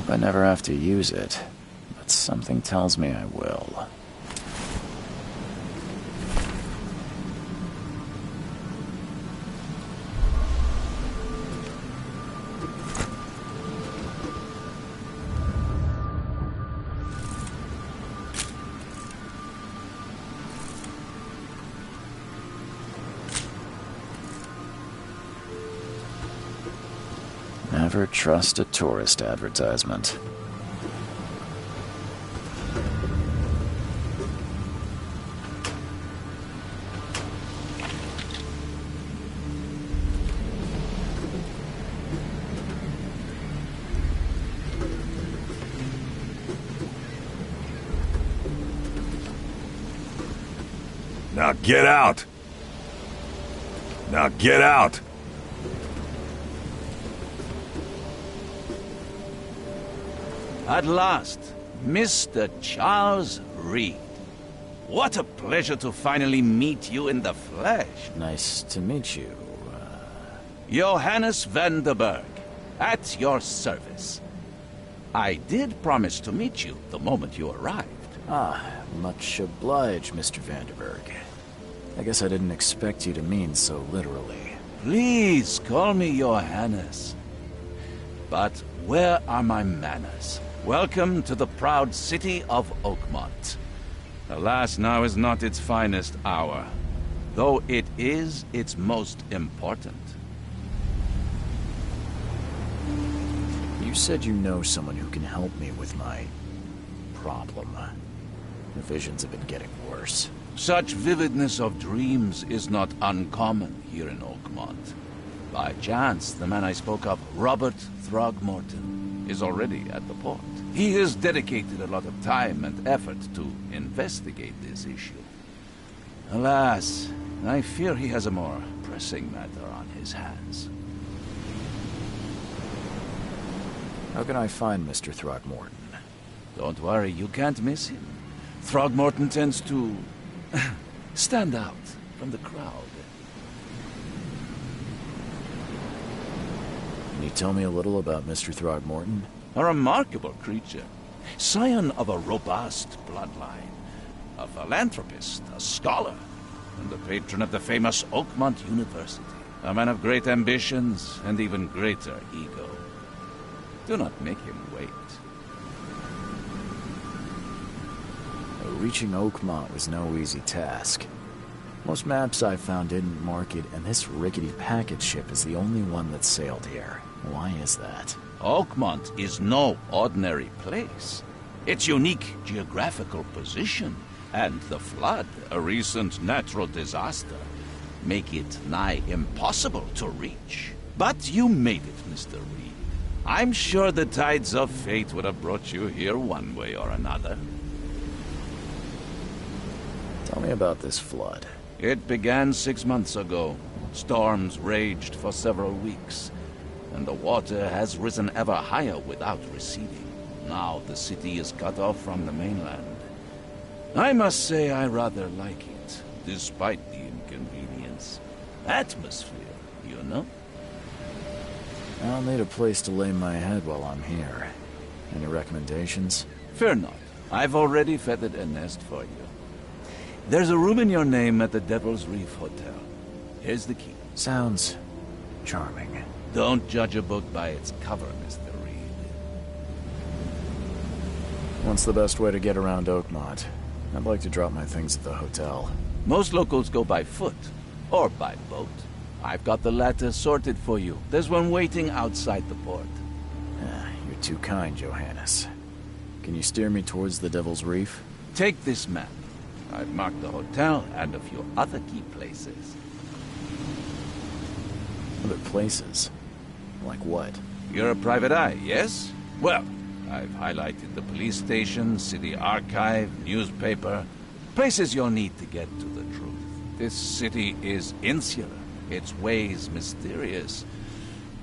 Hope I never have to use it, but something tells me I will. Never trust a tourist advertisement. Now get out! Now get out! At last, Mr. Charles Reed. What a pleasure to finally meet you in the flesh. Nice to meet you. Johannes van der Berg, at your service. I did promise to meet you the moment you arrived. Ah, much obliged, Mr. Vanderberg. I guess I didn't expect you to mean so literally. Please call me Johannes. But where are my manners? Welcome to the proud city of Oakmont. Alas, now is not its finest hour, though it is its most important. You said you know someone who can help me with my problem. The visions have been getting worse. Such vividness of dreams is not uncommon here in Oakmont. By chance, the man I spoke of, Robert Throgmorton, is already at the port. He has dedicated a lot of time and effort to investigate this issue. Alas, I fear he has a more pressing matter on his hands. How can I find Mr. Throgmorton? Don't worry, you can't miss him. Throgmorton tends to stand out from the crowd. Can you tell me a little about Mr. Throgmorton? A remarkable creature. Scion of a robust bloodline. A philanthropist, a scholar, and the patron of the famous Oakmont University. A man of great ambitions and even greater ego. Do not make him wait. Reaching Oakmont was no easy task. Most maps I found didn't mark it, and this rickety packet ship is the only one that sailed here. Why is that? Oakmont is no ordinary place. Its unique geographical position and the flood, a recent natural disaster, make it nigh impossible to reach. But you made it, Mr. Reed. I'm sure the tides of fate would have brought you here one way or another. Tell me about this flood. It began 6 months ago. Storms raged for several weeks, and the water has risen ever higher without receding. Now the city is cut off from the mainland. I must say I rather like it, despite the inconvenience. Atmosphere, you know? I'll need a place to lay my head while I'm here. Any recommendations? Fear not. I've already feathered a nest for you. There's a room in your name at the Devil's Reef Hotel. Here's the key. Sounds charming. Don't judge a book by its cover, Mr. Reed. What's the best way to get around Oakmont? I'd like to drop my things at the hotel. Most locals go by foot, or by boat. I've got the latter sorted for you. There's one waiting outside the port. You're too kind, Johannes. Can you steer me towards the Devil's Reef? Take this map. I've marked the hotel and a few other key places. Other places? Like what? You're a private eye, yes? Well, I've highlighted the police station, city archive, newspaper, places you'll need to get to the truth. This city is insular, its ways mysterious.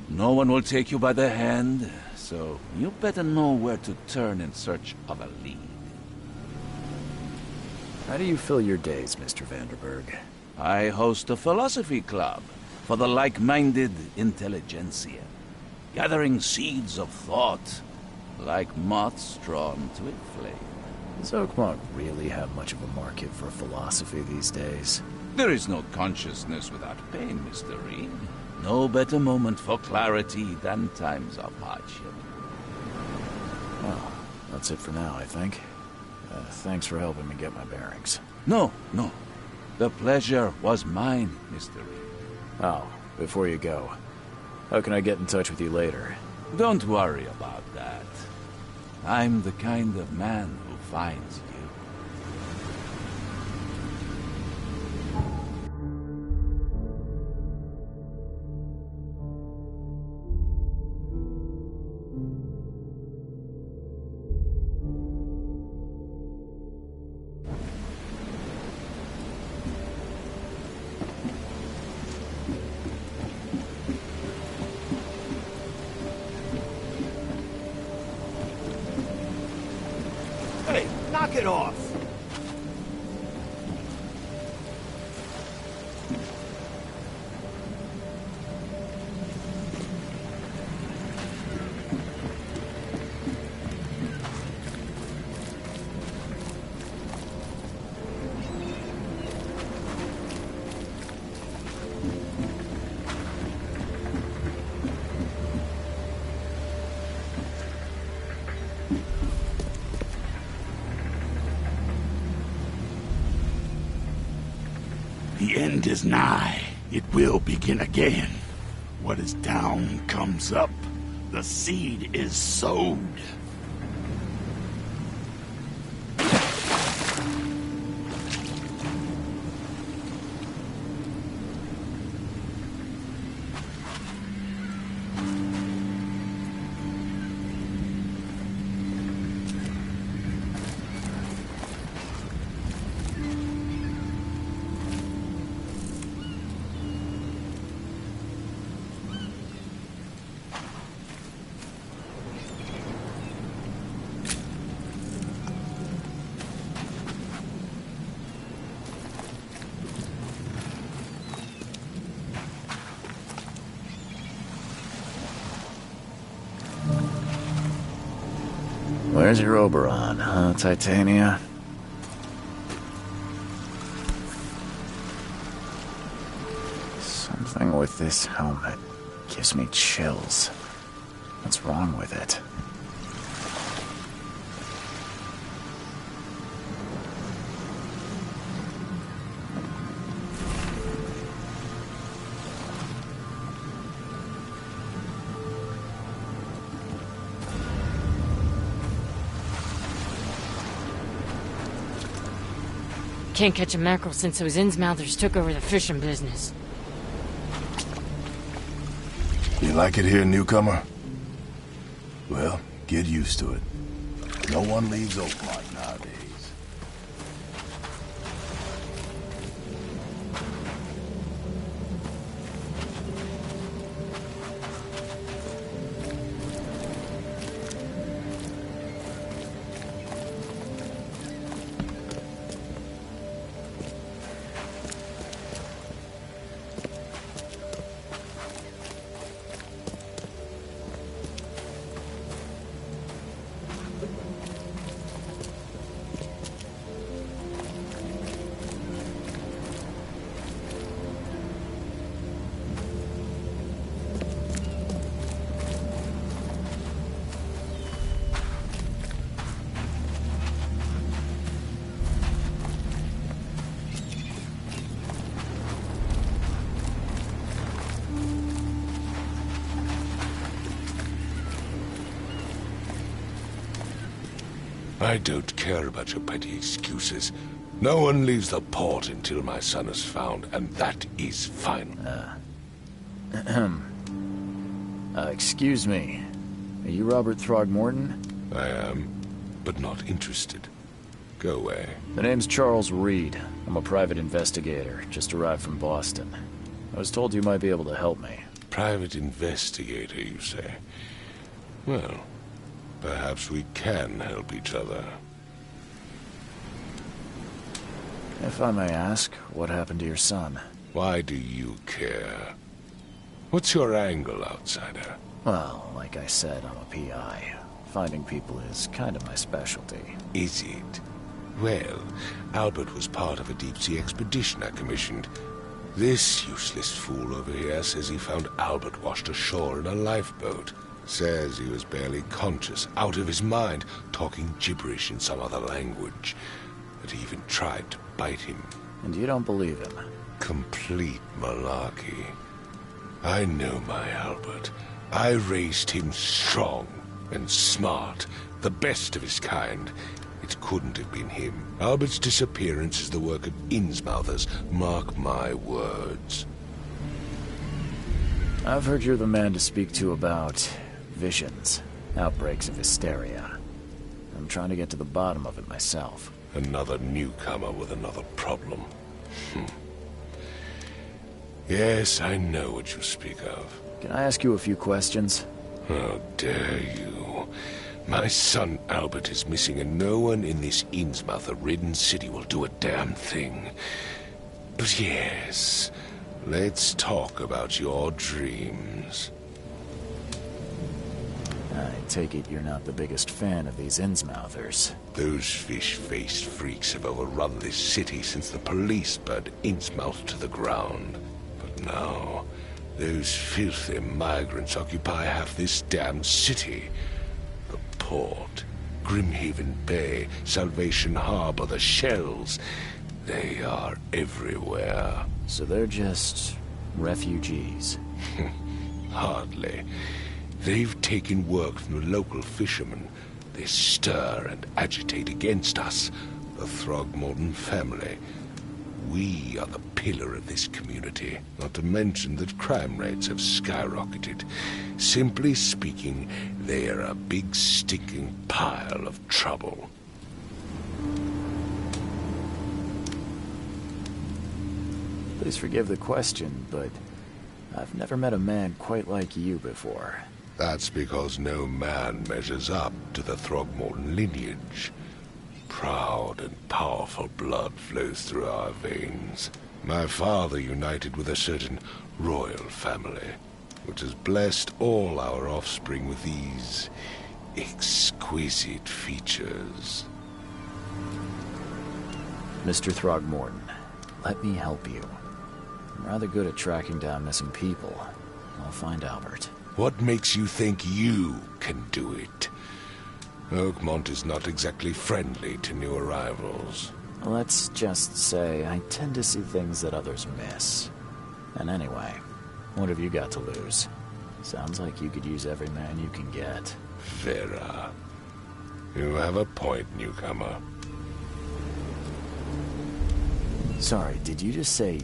No one will take you by the hand, so you better know where to turn in search of a lead. How do you fill your days, Mr. Vanderberg? I host a philosophy club for the like-minded intelligentsia, gathering seeds of thought, like moths drawn to a flame. Does Oakmont really have much of a market for philosophy these days? There is no consciousness without pain, Mr. Reed. No better moment for clarity than times of hardship. Well, that's it for now, I think. Thanks for helping me get my bearings. No. The pleasure was mine, Mr. Reed. Oh, before you go, how can I get in touch with you later? Don't worry about that. I'm the kind of man who finds you. Hey, knock it off! The end is nigh. It will begin again. What is down comes up. The seed is sowed. Where's your Oberon, huh, Titania? Something with this helmet gives me chills. What's wrong with it? Can't catch a mackerel since those Innsmouthers took over the fishing business. You like it here, newcomer? Well, get used to it. No one leaves Oakmont nowadays. I don't care about your petty excuses. No one leaves the port until my son is found, and that is final. Excuse me. Are you Robert Throgmorton? I am, but not interested. Go away. The name's Charles Reed. I'm a private investigator, just arrived from Boston. I was told you might be able to help me. Private investigator, you say? Well, perhaps we can help each other. If I may ask, what happened to your son? Why do you care? What's your angle, outsider? Well, like I said, I'm a PI. Finding people is kind of my specialty. Is it? Well, Albert was part of a deep-sea expedition I commissioned. This useless fool over here says he found Albert washed ashore in a lifeboat. Says he was barely conscious, out of his mind, talking gibberish in some other language. That he even tried to bite him. And you don't believe him? Complete malarkey. I know my Albert. I raised him strong and smart, the best of his kind. It couldn't have been him. Albert's disappearance is the work of Innsmouthers, mark my words. I've heard you're the man to speak to about visions, outbreaks of hysteria. I'm trying to get to the bottom of it myself. Another newcomer with another problem. Yes, I know what you speak of. Can I ask you a few questions? How dare you? My son Albert is missing, and no one in this Innsmouther-ridden city will do a damn thing. But yes, let's talk about your dreams. I take it you're not the biggest fan of these Innsmouthers. Those fish-faced freaks have overrun this city since the police burned Innsmouth to the ground. But now, those filthy migrants occupy half this damned city. The port, Grimhaven Bay, Salvation Harbor, the shells. They are everywhere. So they're just refugees? Hardly. They've taken work from the local fishermen. They stir and agitate against us, the Throgmorton family. We are the pillar of this community, not to mention that crime rates have skyrocketed. Simply speaking, they are a big stinking pile of trouble. Please forgive the question, but I've never met a man quite like you before. That's because no man measures up to the Throgmorton lineage. Proud and powerful blood flows through our veins. My father united with a certain royal family, which has blessed all our offspring with these exquisite features. Mr. Throgmorton, let me help you. I'm rather good at tracking down missing people. I'll find Albert. What makes you think you can do it? Oakmont is not exactly friendly to new arrivals. Let's just say I tend to see things that others miss. And anyway, what have you got to lose? Sounds like you could use every man you can get. Vera. You have a point, newcomer. Sorry, did you just say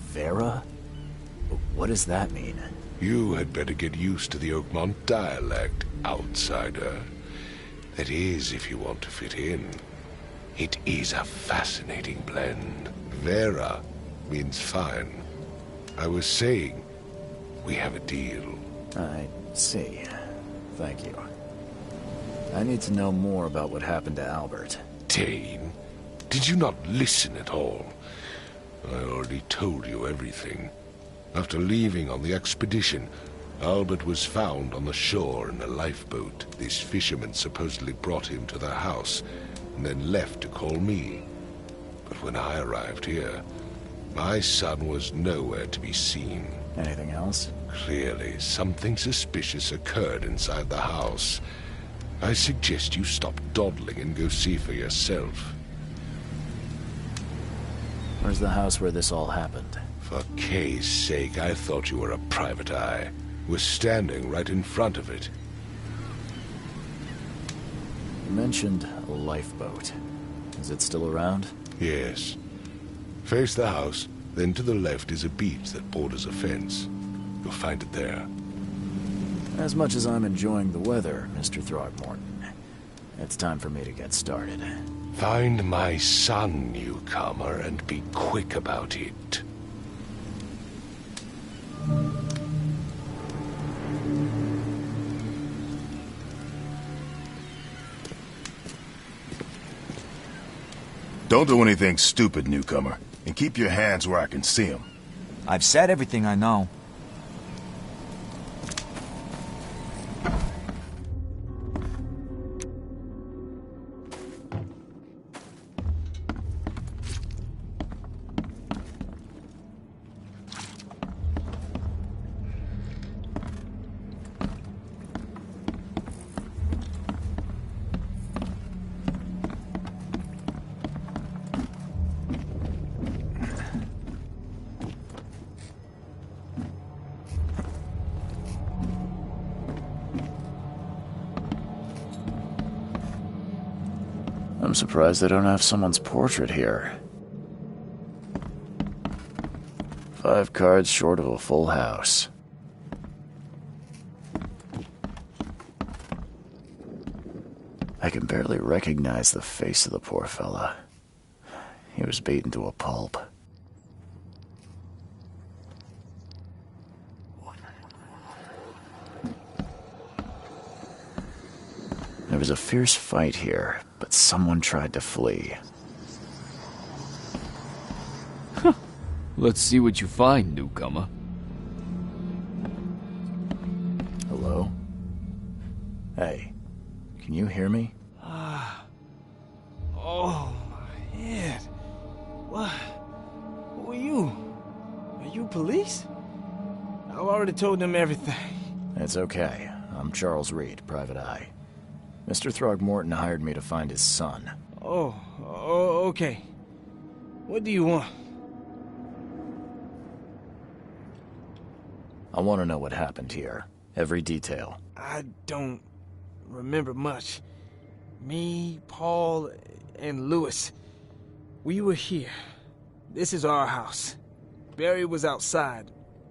Vera? What does that mean? You had better get used to the Oakmont dialect, outsider. That is, if you want to fit in. It is a fascinating blend. Vera means fine. I was saying, we have a deal. I see. Thank you. I need to know more about what happened to Albert. Dane, did you not listen at all? I already told you everything. After leaving on the expedition, Albert was found on the shore in a lifeboat. This fisherman supposedly brought him to their house, and then left to call me. But when I arrived here, my son was nowhere to be seen. Anything else? Clearly, something suspicious occurred inside the house. I suggest you stop dawdling and go see for yourself. Where's the house where this all happened? For Kay's sake, I thought you were a private eye. We're standing right in front of it. You mentioned a lifeboat. Is it still around? Yes. Face the house, then to the left is a beach that borders a fence. You'll find it there. As much as I'm enjoying the weather, Mr. Throgmorton, it's time for me to get started. Find my son, newcomer, and be quick about it. Don't do anything stupid, newcomer. And keep your hands where I can see them. I've said everything I know. I'm surprised they don't have someone's portrait here. 5 cards short of a full house. I can barely recognize the face of the poor fella. He was beaten to a pulp. There was a fierce fight here, but someone tried to flee. Let's see what you find, newcomer. Hello? Hey, can you hear me? Oh, my head. What? Who are you? Are you police? I've already told them everything. It's okay. I'm Charles Reed, Private Eye. Mr. Throgmorton hired me to find his son. Oh, okay. What do you want? I want to know what happened here. Every detail. I don't remember much. Me, Paul, and Lewis, we were here. This is our house. Barry was outside,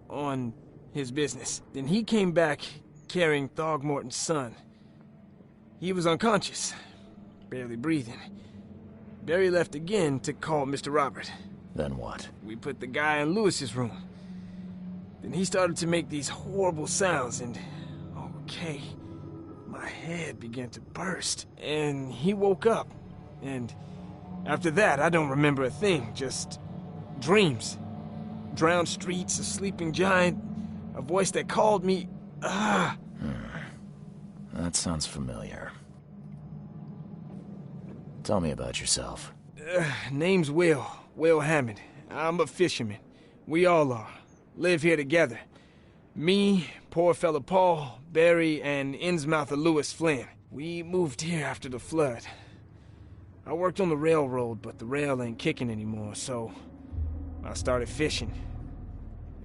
on his business. Then he came back carrying Throgmorton's son. He was unconscious, barely breathing. Barry left again to call Mr. Robert. Then what? We put the guy in Lewis's room. Then he started to make these horrible sounds and... okay, my head began to burst. And he woke up. And after that, I don't remember a thing, just dreams. Drowned streets, a sleeping giant, a voice that called me... That sounds familiar. Tell me about yourself. Name's Will Hammond. I'm a fisherman. We all are. Live here together. Me, poor fella Paul, Barry, and Innsmouther Lewis Flynn. We moved here after the flood. I worked on the railroad, but the rail ain't kicking anymore, so I started fishing.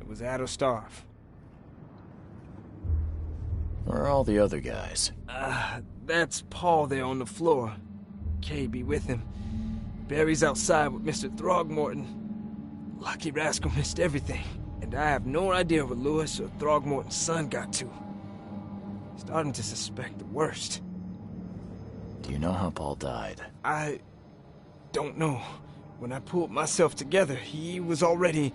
It was add or starve. Where are all the other guys? That's Paul there on the floor. Kay be with him. Barry's outside with Mr. Throgmorton. Lucky rascal missed everything. And I have no idea where Lewis or Throgmorton's son got to. Starting to suspect the worst. Do you know how Paul died? I don't know. When I pulled myself together, he was already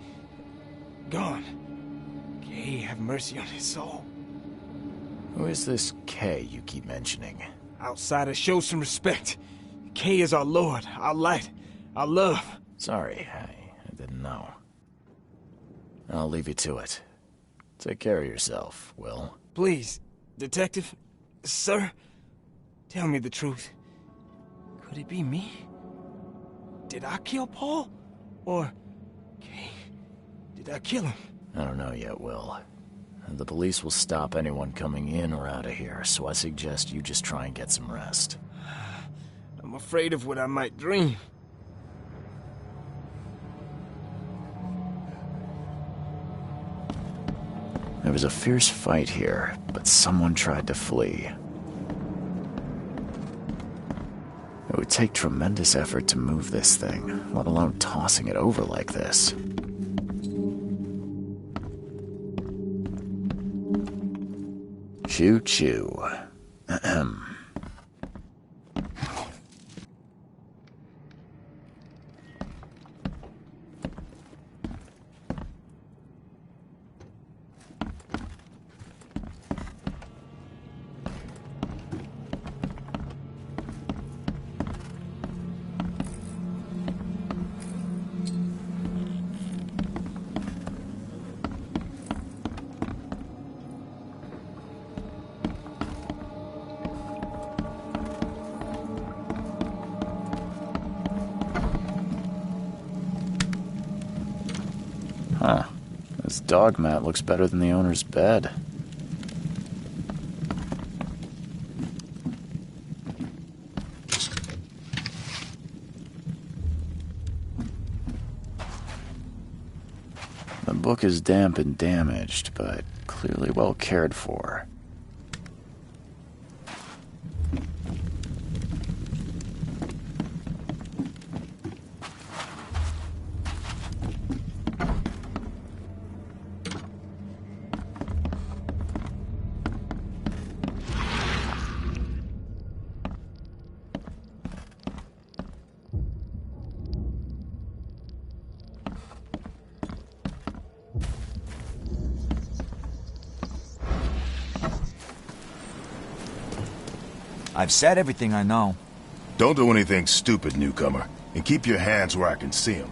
gone. Kay have mercy on his soul. Who is this K you keep mentioning? Outsider, show some respect. Kay is our lord, our light, our love. Sorry, I didn't know. I'll leave you to it. Take care of yourself, Will. Please, detective, sir, tell me the truth. Could it be me? Did I kill Paul? Or, Kay, did I kill him? I don't know yet, Will. The police will stop anyone coming in or out of here, so I suggest you just try and get some rest. I'm afraid of what I might dream. There was a fierce fight here, but someone tried to flee. It would take tremendous effort to move this thing, let alone tossing it over like this. Choo-choo. Ahem. Huh. This dog mat looks better than the owner's bed. The book is damp and damaged, but clearly well cared for. I've said everything I know. Don't do anything stupid, newcomer. And keep your hands where I can see them.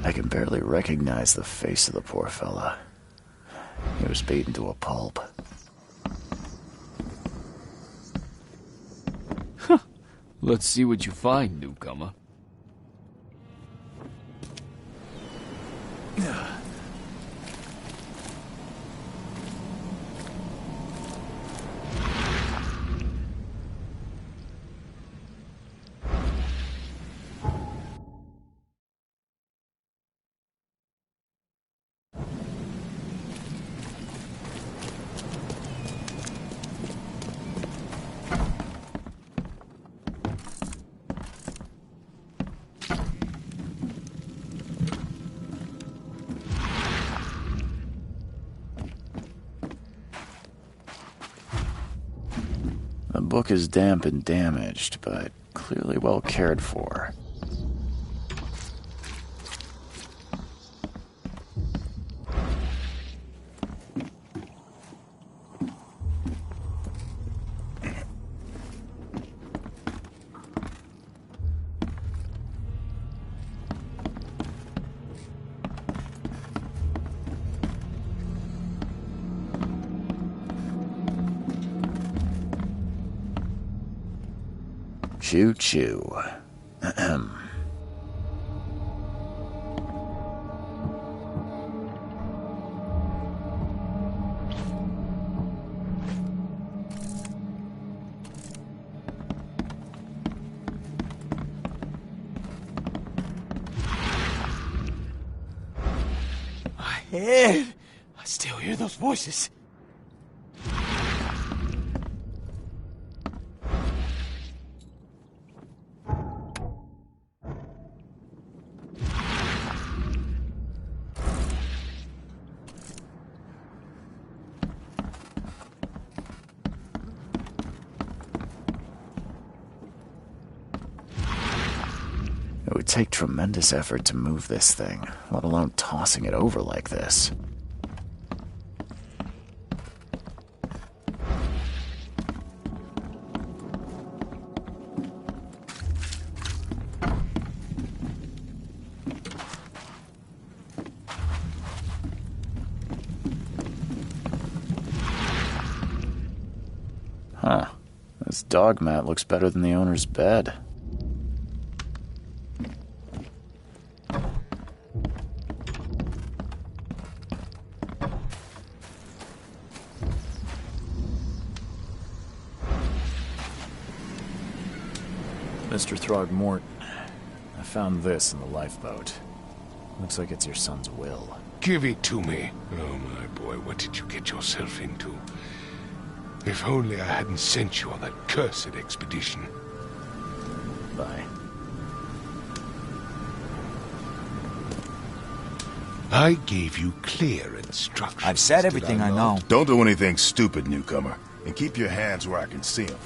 I can barely recognize the face of the poor fella. He was beaten to a pulp. Let's see what you find, newcomer. The book is damp and damaged, but clearly well cared for. Choo-choo. Ahem. My head! I still hear those voices. It would take tremendous effort to move this thing, let alone tossing it over like this. Huh. This dog mat looks better than the owner's bed. Mr. Throgmorton, I found this in the lifeboat. Looks like it's your son's will. Give it to me. Oh, my boy, what did you get yourself into? If only I hadn't sent you on that cursed expedition. Bye. I gave you clear instructions. I've said did everything I know. not? Don't do anything stupid, newcomer. And keep your hands where I can see them.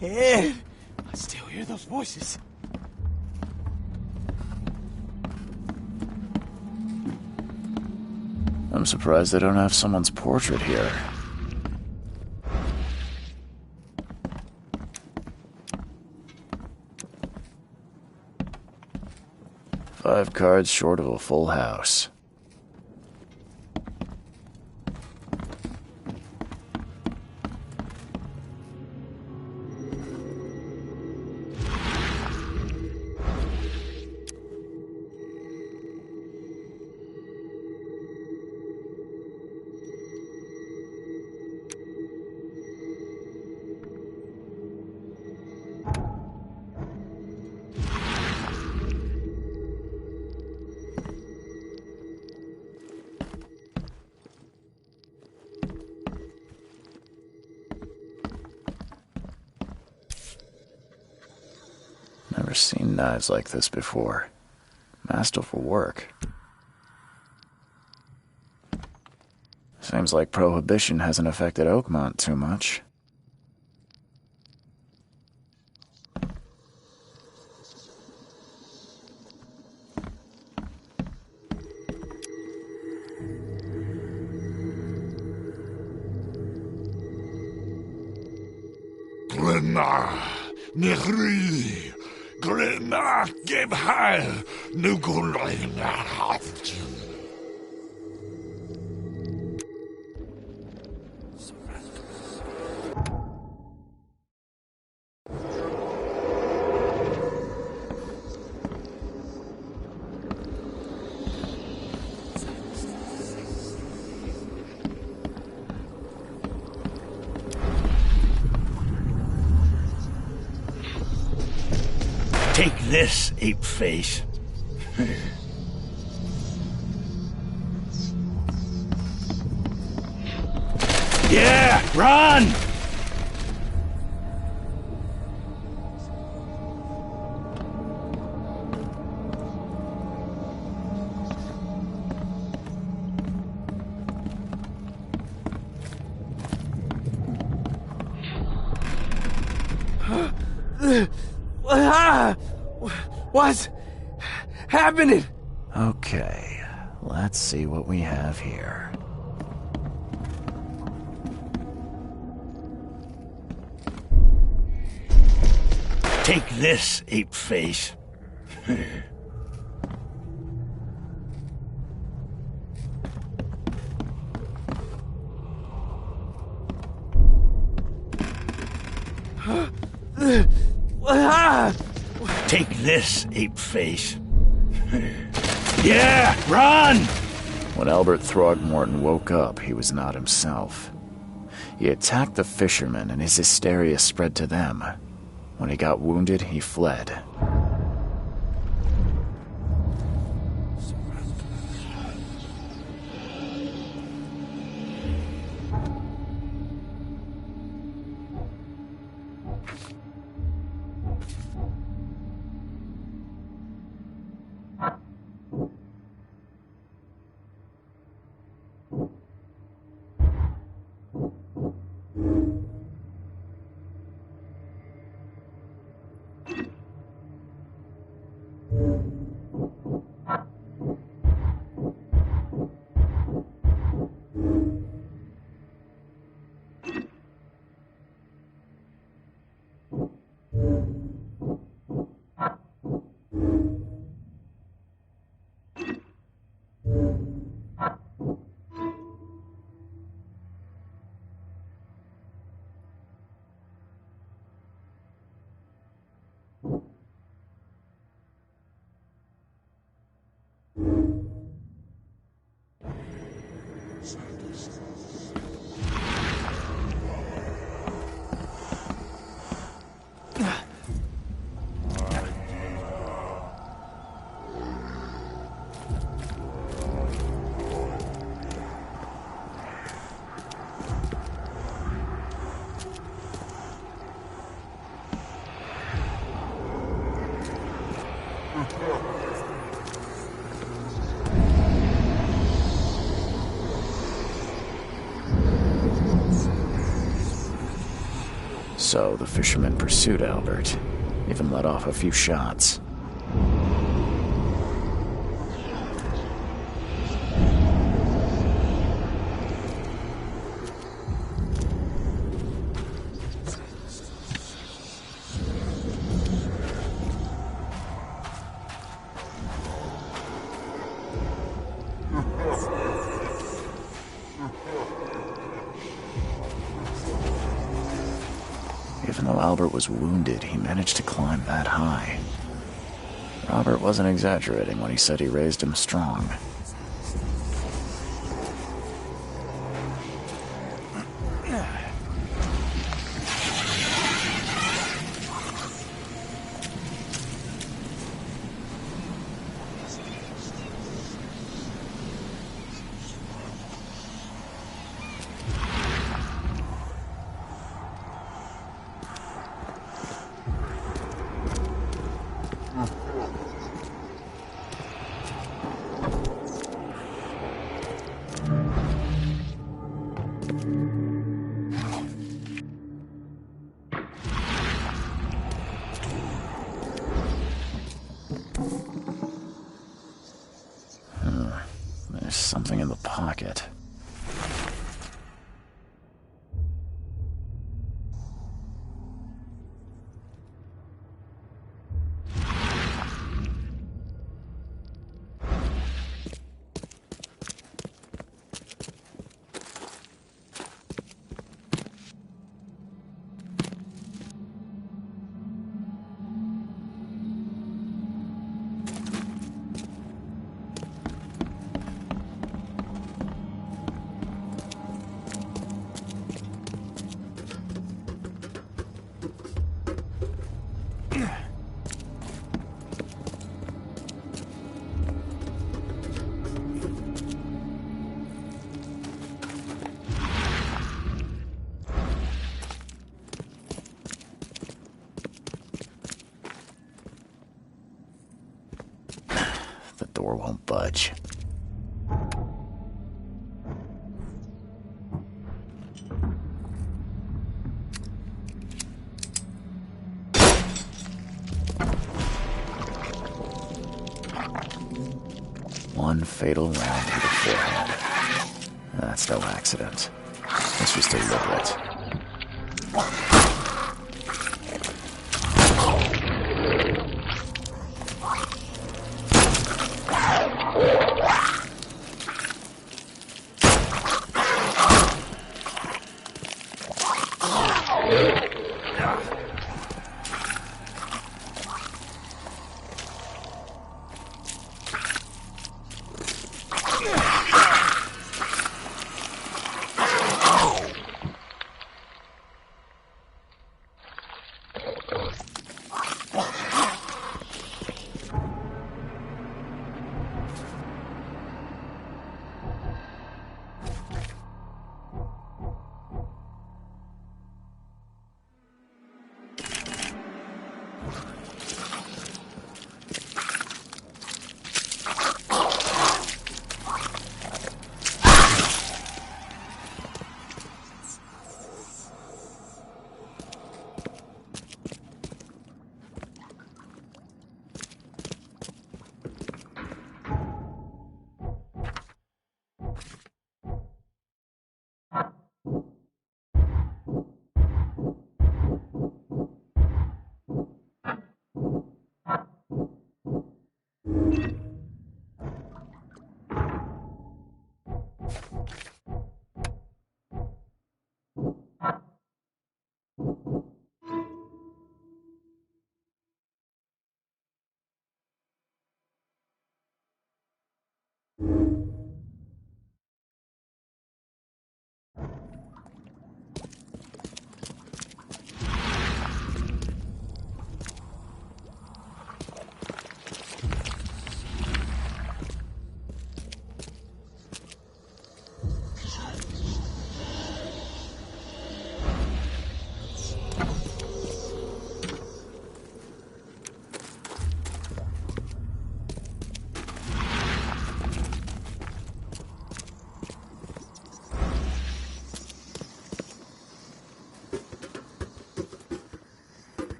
head. I still hear those voices. I'm surprised they don't have someone's portrait here. Five cards short of a full house. Never seen knives like this before. Masterful work. Seems like Prohibition hasn't affected Oakmont too much. Glenna, Nehri, Glenna, Gebhal, Nugulina, Take this, ape face. Yeah, run! What's happening? Okay, let's see what we have here. Take this, ape face. Take this, ape face. Yeah, run! When Albert Throgmorton woke up, he was not himself. He attacked the fishermen, and his hysteria spread to them. When he got wounded, he fled. So the fisherman pursued Albert, even let off a few shots. Even though Albert was wounded, he managed to climb that high. Robert wasn't exaggerating when he said he raised him strong. There's something in the pocket. The door won't budge. One fatal round to the forehead. That's no accident. It's just deliberate.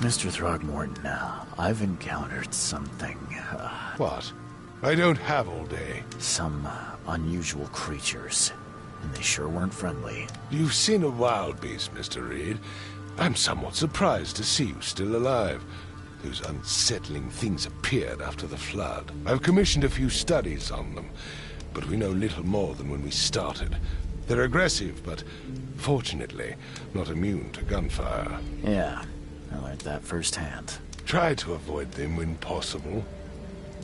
Mr. Throgmorton, I've encountered something, What? I don't have all day. some unusual creatures, and they sure weren't friendly. You've seen a wild beast, Mr. Reed. I'm somewhat surprised to see you still alive. Those unsettling things appeared after the flood. I've commissioned a few studies on them, but we know little more than when we started. They're aggressive, but fortunately not immune to gunfire. Yeah, I learned that firsthand. Try to avoid them when possible.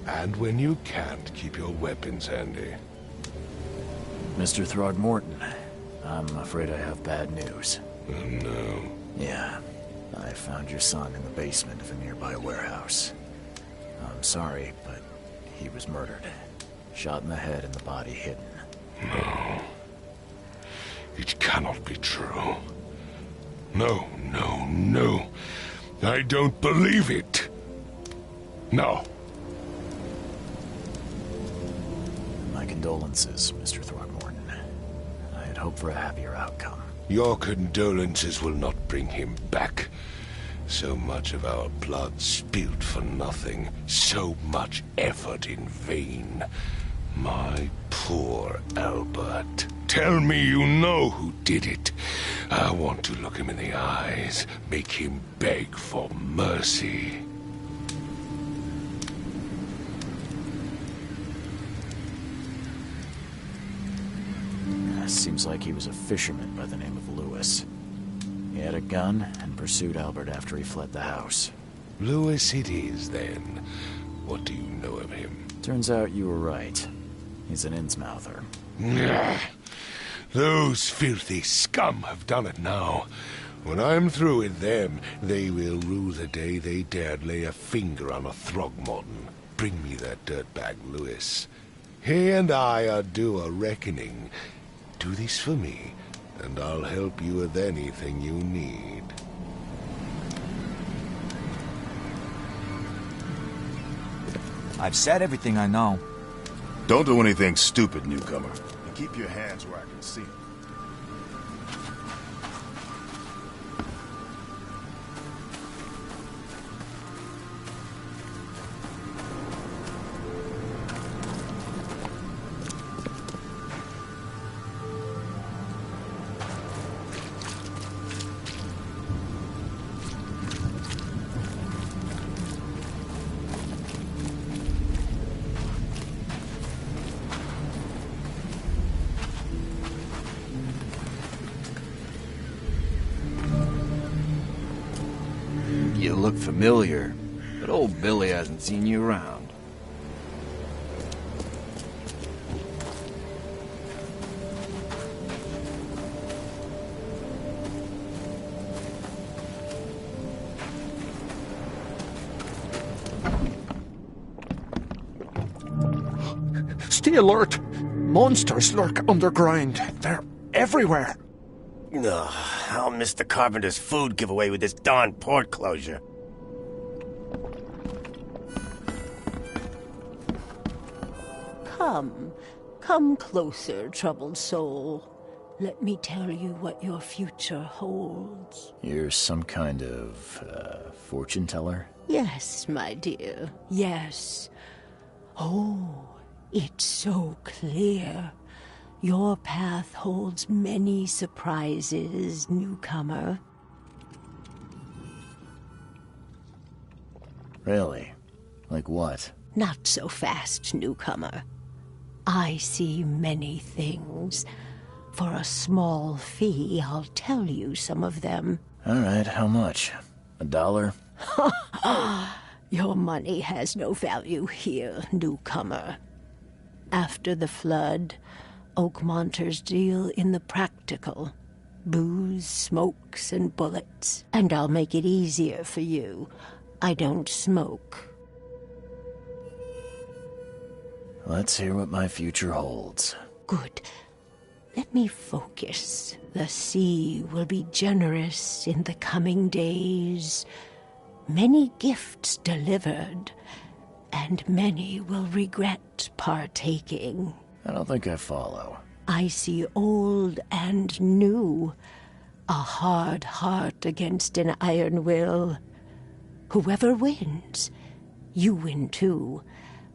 And when you can't, keep your weapons handy. Mr. Throgmorton, I'm afraid I have bad news. Oh, no. Yeah, I found your son in the basement of a nearby warehouse. I'm sorry, but he was murdered. Shot in the head and the body hidden. No. It cannot be true. No, no, no. I don't believe it. No. My condolences, Mr. Throgmorton. I had hoped for a happier outcome. Your condolences will not bring him back. So much of our blood spilled for nothing. So much effort in vain. My poor Albert. Tell me you know who did it. I want to look him in the eyes, make him beg for mercy. Seems like he was a fisherman by the name of Lewis. He had a gun and pursued Albert after he fled the house. Lewis it is, then. What do you know of him? Turns out you were right. He's an Innsmouther. Those filthy scum have done it now. When I'm through with them, they will rue the day they dared lay a finger on a Throgmorton. Bring me that dirtbag, Lewis. He and I are due a reckoning. Do this for me, and I'll help you with anything you need. I've said everything I know. Don't do anything stupid, newcomer. And keep your hands where I can see them. You look familiar, but old Billy hasn't seen you around. Stay alert! Monsters lurk underground. They're everywhere. Ugh, I'll miss the carpenter's food giveaway with this darn port closure. Come closer, troubled soul. Let me tell you what your future holds. You're some kind of, fortune teller? Yes, my dear, yes. Oh, it's so clear. Your path holds many surprises, newcomer. Really? Like what? Not so fast, newcomer. I see many things. For a small fee, I'll tell you some of them. All right, how much? $1? Your money has no value here, newcomer. After the flood, Oakmonters deal in the practical. Booze, smokes, and bullets. And I'll make it easier for you. I don't smoke. Let's hear what my future holds. Good. Let me focus. The sea will be generous in the coming days. Many gifts delivered, and many will regret partaking. I don't think I follow. I see old and new. A hard heart against an iron will. Whoever wins, you win too.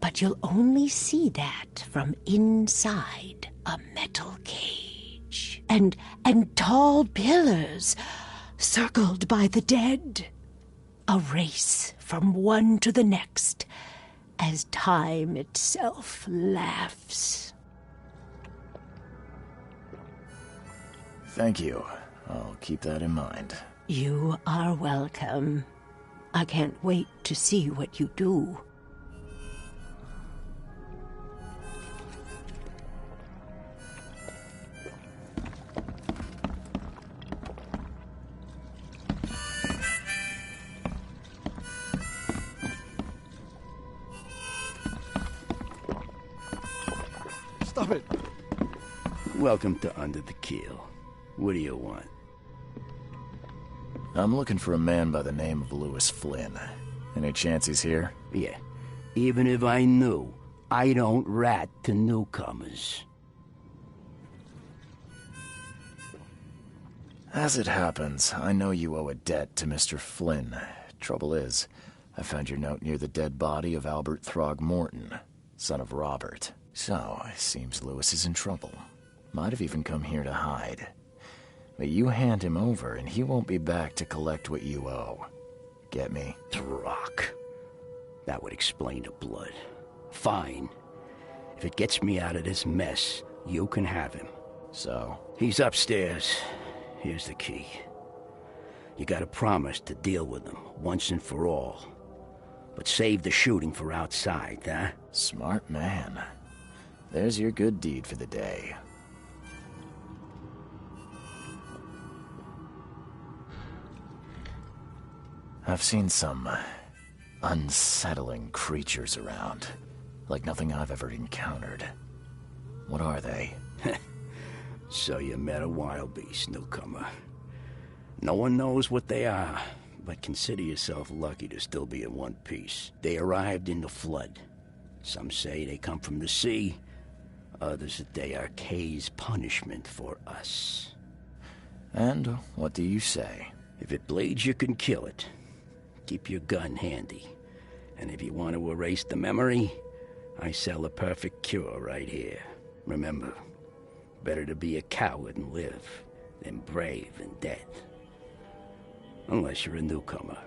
But you'll only see that from inside a metal cage. And tall pillars circled by the dead. A race from one to the next as time itself laughs. Thank you. I'll keep that in mind. You are welcome. I can't wait to see what you do. Stop it! Welcome to Under the Keel. What do you want? I'm looking for a man by the name of Lewis Flynn. Any chance he's here? Yeah. Even if I knew, I don't rat to newcomers. As it happens, I know you owe a debt to Mr. Flynn. Trouble is, I found your note near the dead body of Albert Throgmorton, son of Robert. So, it seems Lewis is in trouble. Might have even come here to hide. But you hand him over and he won't be back to collect what you owe. Get me? Throg. That would explain the blood. Fine. If it gets me out of this mess, you can have him. So? He's upstairs. Here's the key. You gotta promise to deal with him, once and for all. But save the shooting for outside, huh? Smart man. There's your good deed for the day. I've seen some unsettling creatures around, like nothing I've ever encountered. What are they? So you met a wild beast, newcomer. No one knows what they are, but consider yourself lucky to still be in one piece. They arrived in the flood. Some say they come from the sea, others that they are Kay's punishment for us. And what do you say? If it bleeds, you can kill it. Keep your gun handy. And if you want to erase the memory, I sell a perfect cure right here. Remember, better to be a coward and live than brave and dead. Unless you're a newcomer.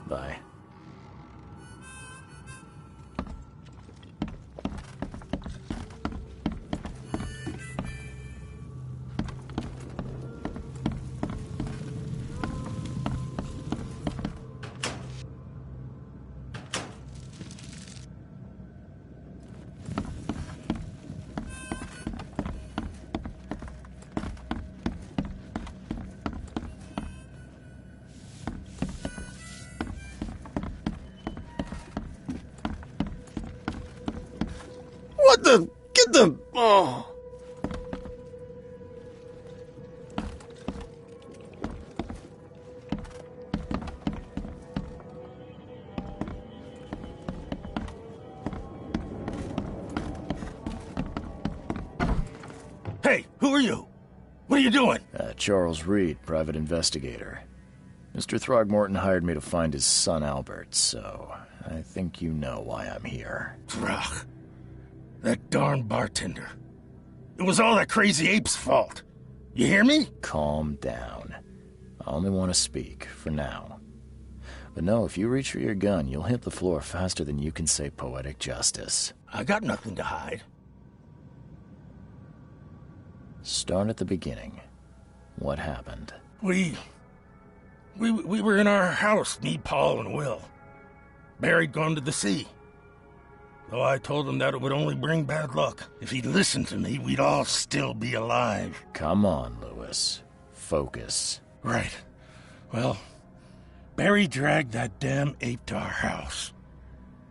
Bye. What the? Get the... Oh. Hey, who are you? What are you doing? Charles Reed, private investigator. Mr. Throgmorton hired me to find his son Albert, so I think you know why I'm here. Throg. That darn bartender. It was all that crazy ape's fault. You hear me? Calm down. I only want to speak, for now. But no, if you reach for your gun, you'll hit the floor faster than you can say poetic justice. I got nothing to hide. Start at the beginning. What happened? We were in our house, me, Paul, and Will. Barry'd gone to the sea. Though I told him that it would only bring bad luck. If he'd listened to me, we'd all still be alive. Come on, Lewis. Focus. Right. Well, Barry dragged that damn ape to our house.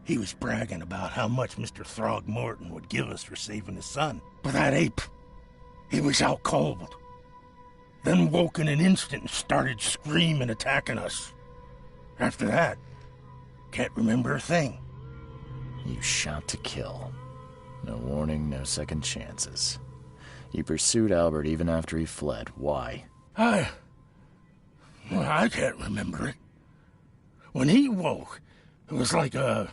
He was bragging about how much Mr. Throgmorton would give us for saving his son. But that ape, he was out cold. Then woke in an instant and started screaming, attacking us. After that, can't remember a thing. You shot to kill. No warning, no second chances. You pursued Albert even after he fled. Why? I can't remember it. When he woke, it was like a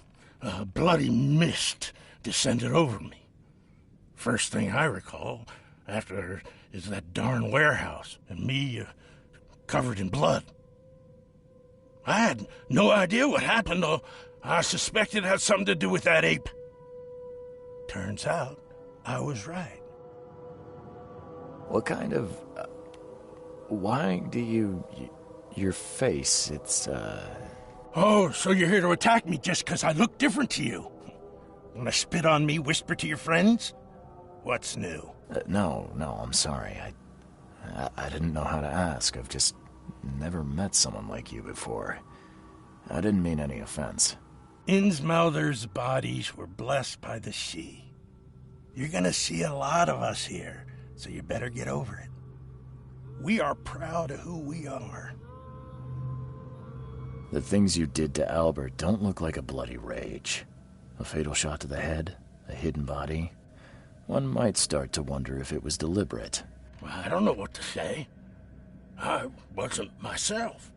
bloody mist descended over me. First thing I recall after is that darn warehouse and me covered in blood. I had no idea what happened, though. I suspected it had something to do with that ape. Turns out, I was right. What kind of... why do you... your face, it's, Oh, so you're here to attack me just because I look different to you? Wanna spit on me, whisper to your friends? What's new? No, I'm sorry. I didn't know how to ask. I've just never met someone like you before. I didn't mean any offense. Innsmouther's bodies were blessed by the sea. You're gonna see a lot of us here, so you better get over it. We are proud of who we are. The things you did to Albert don't look like a bloody rage. A fatal shot to the head, a hidden body. One might start to wonder if it was deliberate. Well, I don't know what to say. I wasn't myself.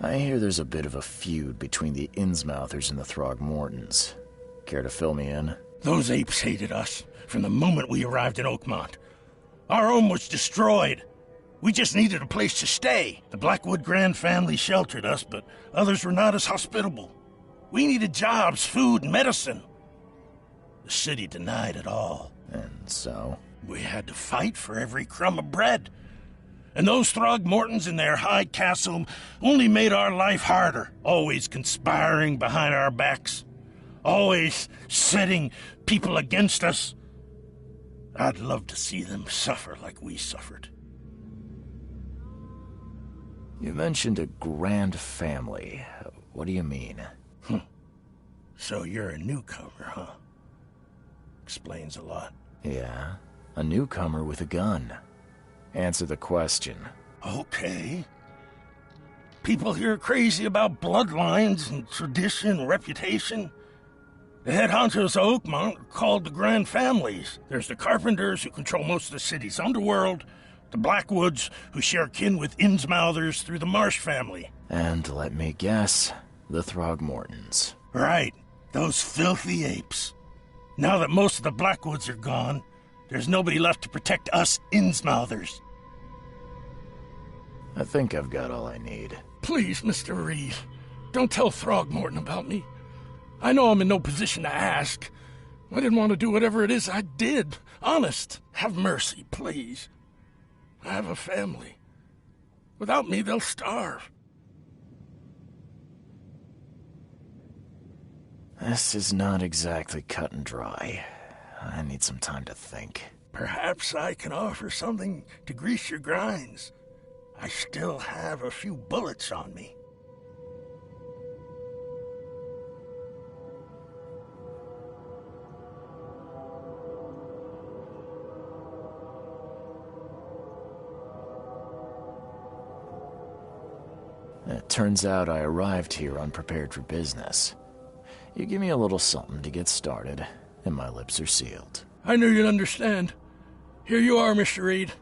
I hear there's a bit of a feud between the Innsmouthers and the Throgmortons. Care to fill me in? Those apes hated us from the moment we arrived in Oakmont. Our home was destroyed. We just needed a place to stay. The Blackwood Grand family sheltered us, but others were not as hospitable. We needed jobs, food, and medicine. The city denied it all. And so? We had to fight for every crumb of bread. And those Throgmortons in their high castle only made our life harder, always conspiring behind our backs, always setting people against us. I'd love to see them suffer like we suffered. You mentioned a grand family. What do you mean? So you're a newcomer, huh? Explains a lot. Yeah, a newcomer with a gun. Answer the question. Okay. People here are crazy about bloodlines and tradition and reputation. The head honchos of Oakmont are called the Grand Families. There's the Carpenters, who control most of the city's underworld, the Blackwoods, who share kin with Innsmouthers through the Marsh family. And let me guess, the Throgmortons. Right, those filthy apes. Now that most of the Blackwoods are gone, there's nobody left to protect us Innsmouthers. I think I've got all I need. Please, Mr. Reed, don't tell Throgmorton about me. I know I'm in no position to ask. I didn't want to do whatever it is I did. Honest, have mercy, please. I have a family. Without me, they'll starve. This is not exactly cut and dry. I need some time to think. Perhaps I can offer something to grease your grinds. I still have a few bullets on me. It turns out I arrived here unprepared for business. You give me a little something to get started, and my lips are sealed. I knew you'd understand. Here you are, Mr. Reed.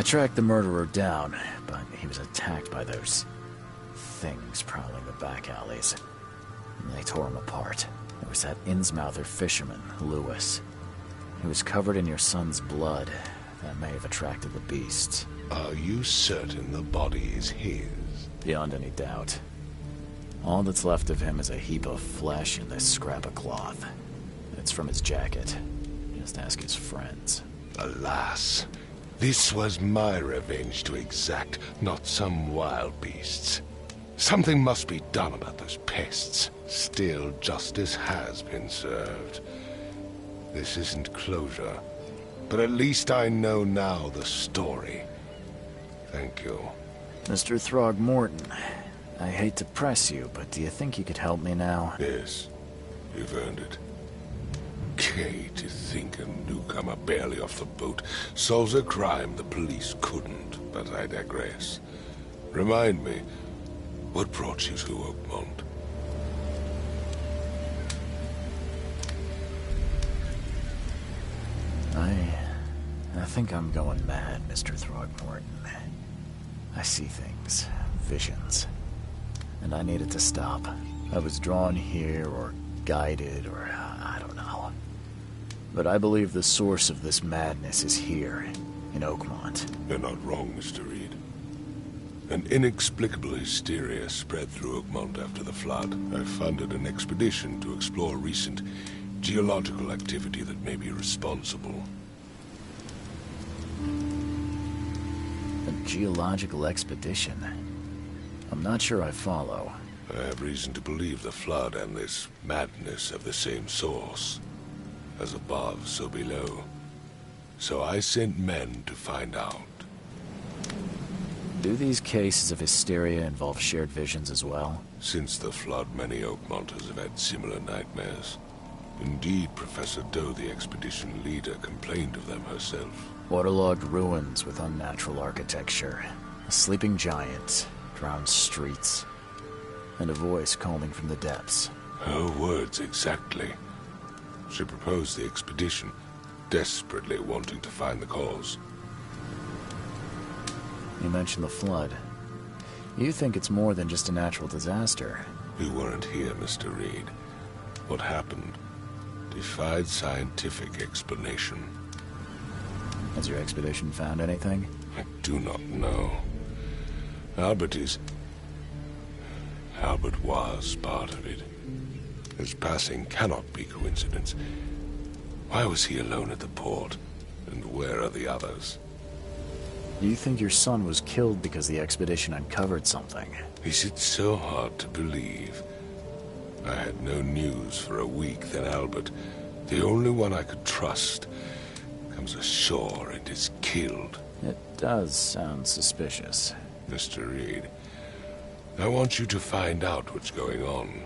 I tracked the murderer down, but he was attacked by those things prowling the back alleys. And they tore him apart. It was that Innsmouther fisherman, Lewis. He was covered in your son's blood. That may have attracted the beasts. Are you certain the body is his? Beyond any doubt. All that's left of him is a heap of flesh and this scrap of cloth. It's from his jacket. Just ask his friends. Alas, this was my revenge to exact, not some wild beast's. Something must be done about those pests. Still, justice has been served. This isn't closure, but at least I know now the story. Thank you. Mr. Throgmorton, I hate to press you, but do you think you could help me now? Yes, you've earned it. Okay, to think a newcomer barely off the boat solves a crime the police couldn't, but I digress. Remind me, what brought you to Oakmont? I think I'm going mad, Mr. Throgmorton. I see things, visions, and I needed to stop. I was drawn here, or guided, or I don't know. But I believe the source of this madness is here, in Oakmont. You're not wrong, Mr. Reed. An inexplicable hysteria spread through Oakmont after the flood. I funded an expedition to explore recent geological activity that may be responsible. A geological expedition? I'm not sure I follow. I have reason to believe the flood and this madness have the same source. As above, so below. So I sent men to find out. Do these cases of hysteria involve shared visions as well? Since the flood, many Oakmonters have had similar nightmares. Indeed, Professor Doe, the expedition leader, complained of them herself. Waterlogged ruins with unnatural architecture. A sleeping giant, drowned streets, and a voice calling from the depths. Her words exactly. She proposed the expedition, desperately wanting to find the cause. You mentioned the flood. You think it's more than just a natural disaster. You weren't here, Mr. Reed. What happened defied scientific explanation. Has your expedition found anything? I do not know. Albert was part of it. His passing cannot be coincidence. Why was he alone at the port? And where are the others? You think your son was killed because the expedition uncovered something? Is it so hard to believe? I had no news for a week, then Albert, the only one I could trust, comes ashore and is killed. It does sound suspicious. Mr. Reed, I want you to find out what's going on.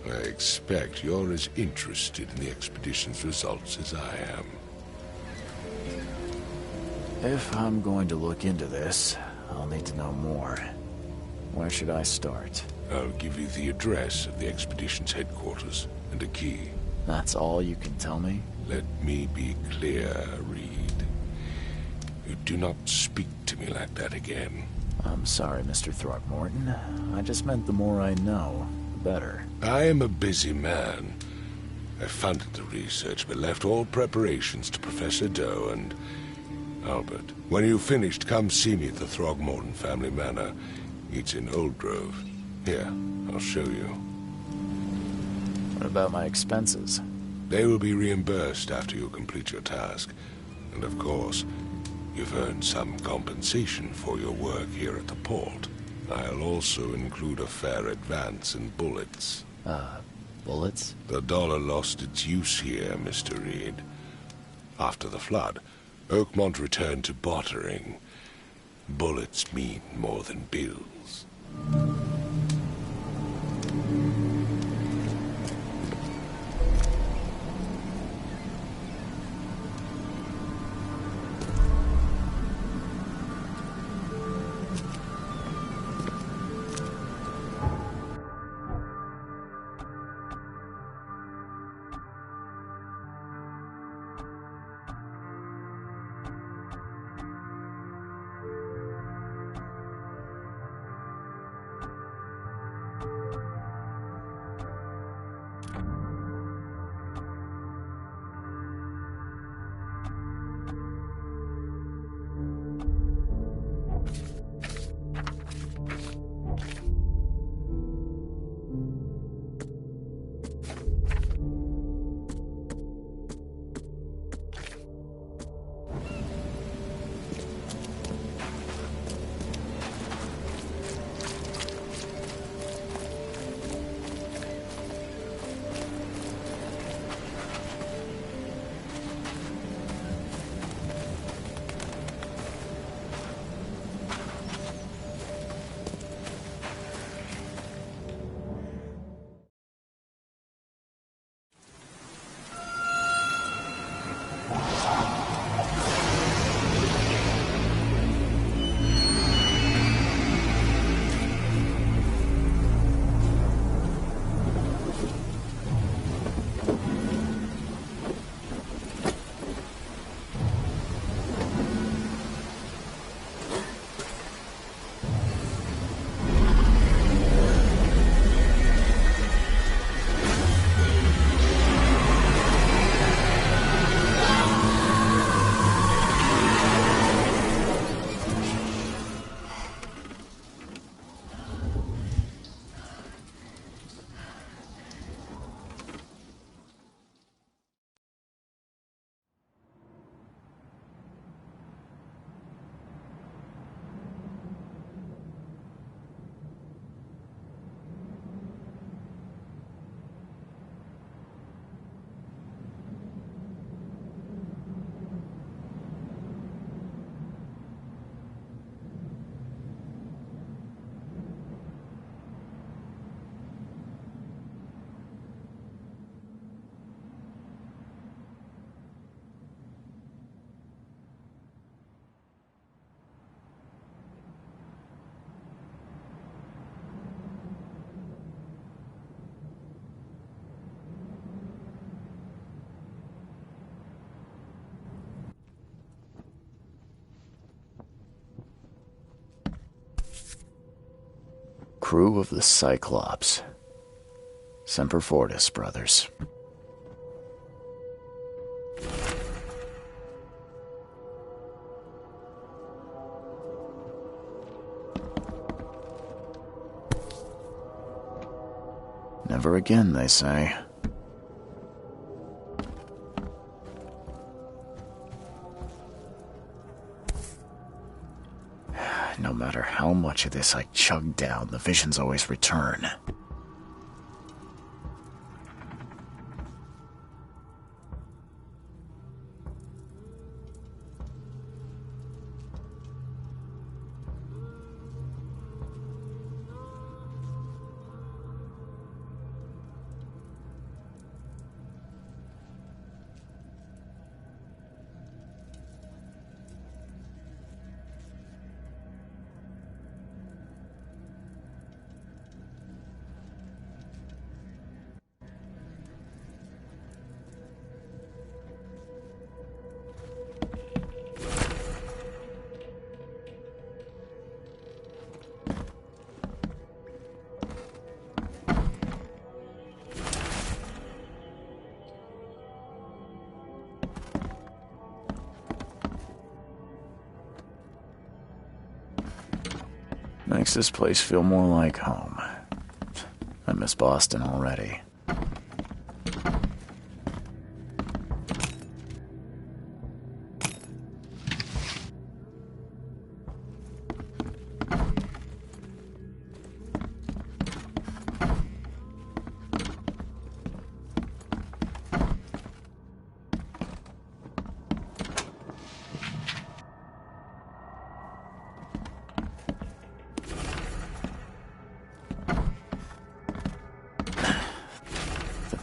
I expect you're as interested in the expedition's results as I am. If I'm going to look into this, I'll need to know more. Where should I start? I'll give you the address of the expedition's headquarters and a key. That's all you can tell me? Let me be clear, Reed. You do not speak to me like that again. I'm sorry, Mr. Throckmorton. I just meant the more I know, the better. I am a busy man. I funded the research, but left all preparations to Professor Doe and Albert. When you've finished, come see me at the Throgmorton family manor. It's in Old Grove. Here, I'll show you. What about my expenses? They will be reimbursed after you complete your task. And of course, you've earned some compensation for your work here at the port. I'll also include a fair advance in bullets. Bullets? The dollar lost its use here, Mr. Reed. After the flood, Oakmont returned to bartering. Bullets mean more than bills. Crew of the Cyclops. Semper Fortis, brothers. Never again, they say. matter how much of this I chug down, the visions always return. Makes this place feel more like home. I miss Boston already.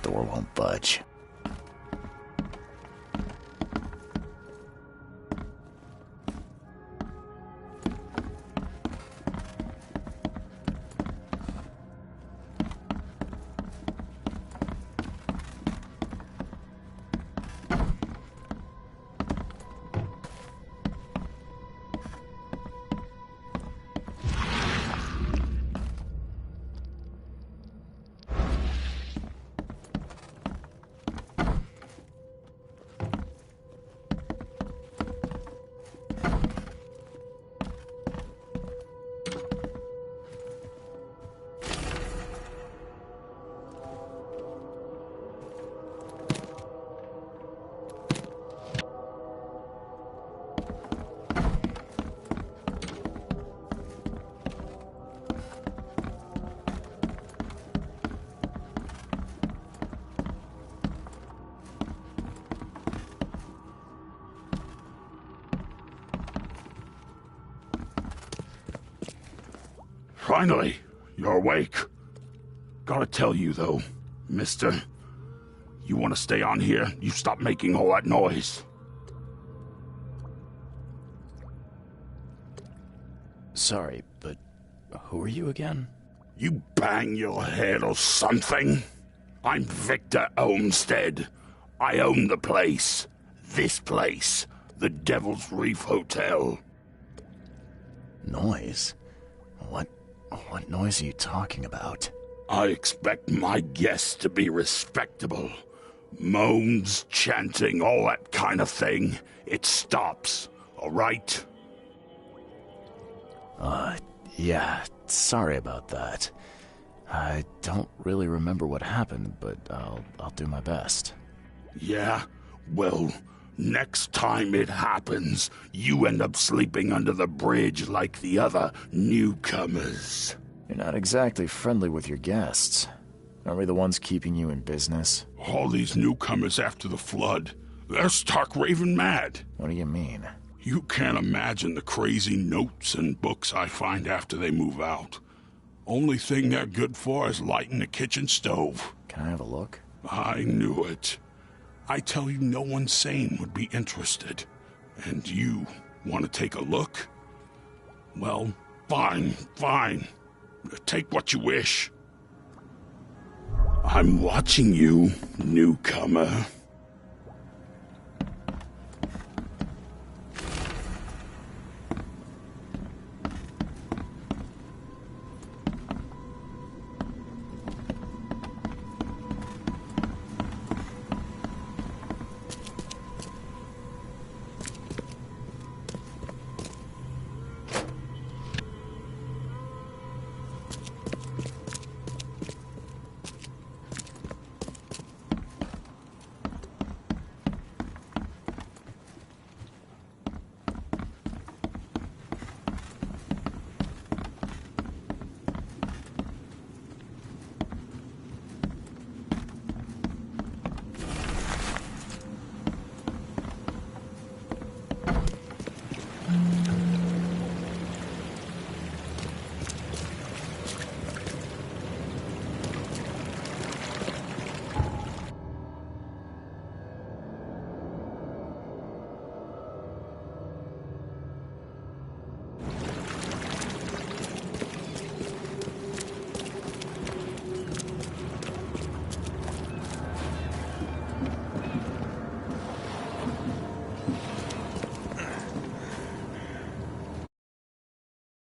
Door won't budge. Finally, you're awake. Gotta tell you, though, mister, you want to stay on here, you stop making all that noise. Sorry, but who are you again? You bang your head or something? I'm Victor Olmsted. I own the place. This place. The Devil's Reef Hotel. Noise? What noise are you talking about? I expect my guests to be respectable. Moans, chanting, all that kind of thing. It stops, all right? Yeah, sorry about that. I don't really remember what happened, but I'll do my best. Yeah? Well, next time it happens, you end up sleeping under the bridge like the other newcomers. You're not exactly friendly with your guests. Aren't we the ones keeping you in business? All these newcomers after the flood, they're stark raving mad. What do you mean? You can't imagine the crazy notes and books I find after they move out. Only thing they're good for is lighting the kitchen stove. Can I have a look? I knew it. I tell you, no one sane would be interested. And you want to take a look? Well, fine. Take what you wish. I'm watching you, newcomer.